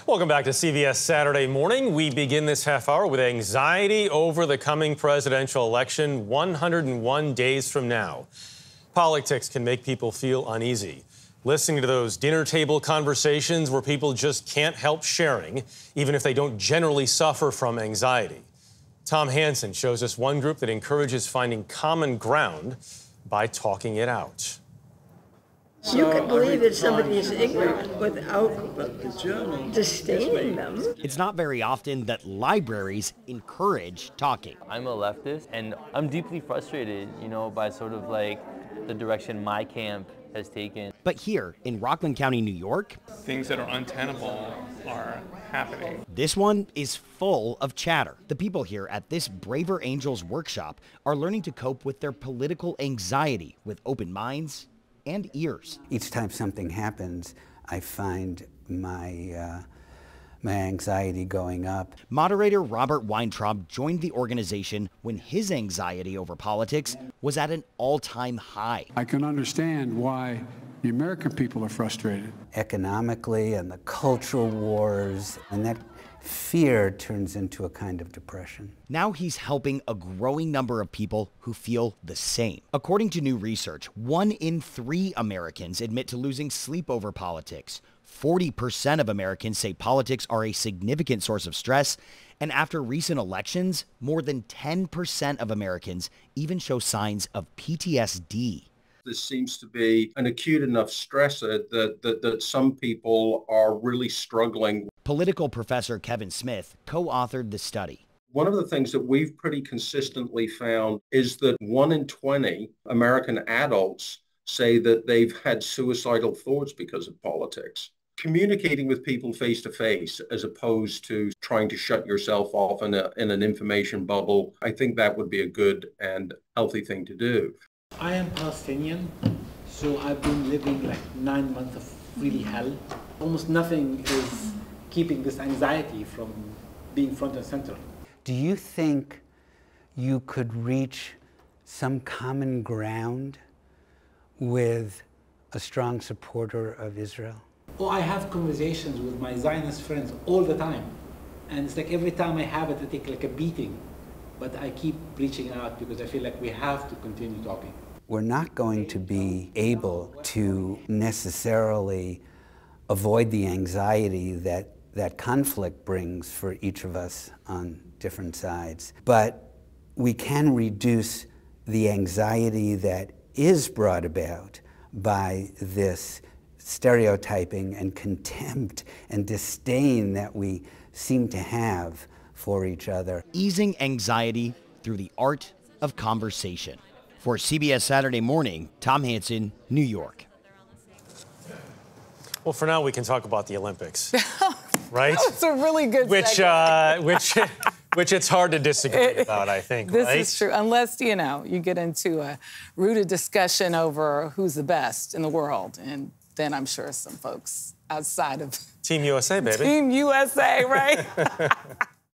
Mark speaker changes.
Speaker 1: Welcome back to CBS Saturday Morning. We begin this half hour with anxiety over the coming presidential election 101 days from now. Politics can make people feel uneasy. Listening to those dinner table conversations where people just can't help sharing, even if they don't generally suffer from anxiety. Tom Hansen shows us one group that encourages finding common ground by talking it out.
Speaker 2: You can believe that somebody is ignorant without disdaining them.
Speaker 3: It's not very often that libraries encourage talking.
Speaker 4: I'm a leftist, and I'm deeply frustrated, by sort of like the direction my camp has taken.
Speaker 3: But here in Rockland County, New York,
Speaker 5: things that are untenable are happening.
Speaker 3: This one is full of chatter. The people here at this Braver Angels workshop are learning to cope with their political anxiety with open minds and ears.
Speaker 6: Each time something happens, I find my anxiety going up.
Speaker 3: Moderator Robert Weintraub joined the organization when his anxiety over politics was at an all-time high.
Speaker 7: I can understand why the American people are frustrated.
Speaker 6: Economically and the cultural wars, and that fear turns into a kind of depression.
Speaker 3: Now he's helping a growing number of people who feel the same. According to new research, 1 in 3 Americans admit to losing sleep over politics. 40% of Americans say politics are a significant source of stress. And after recent elections, more than 10% of Americans even show signs of PTSD.
Speaker 8: This seems to be an acute enough stressor that some people are really struggling.
Speaker 3: Political professor Kevin Smith co-authored the study.
Speaker 8: One of the things that we've pretty consistently found is that 1 in 20 American adults say that they've had suicidal thoughts because of politics. Communicating with people face to face as opposed to trying to shut yourself off in an information bubble, I think that would be a good and healthy thing to do.
Speaker 9: I am Palestinian, so I've been living like 9 months of really hell. Almost nothing is keeping this anxiety from being front and center.
Speaker 6: Do you think you could reach some common ground with a strong supporter of Israel?
Speaker 9: Oh, I have conversations with my Zionist friends all the time. And it's like every time I have it, I take like a beating. But I keep reaching out because I feel like we have to continue talking.
Speaker 6: We're not going to be able to necessarily avoid the anxiety that conflict brings for each of us on different sides. But we can reduce the anxiety that is brought about by this stereotyping and contempt and disdain that we seem to have for each other.
Speaker 3: Easing anxiety through the art of conversation. For CBS Saturday Morning, Tom Hansen, New York.
Speaker 1: Well, for now, we can talk about the Olympics, right?
Speaker 10: That's a really good
Speaker 1: which it's hard to disagree about, I think,
Speaker 10: This
Speaker 1: right?
Speaker 10: is true, unless, you get into a rooted discussion over who's the best in the world. And then I'm sure some folks outside of
Speaker 1: Team USA, baby.
Speaker 10: Team USA, right?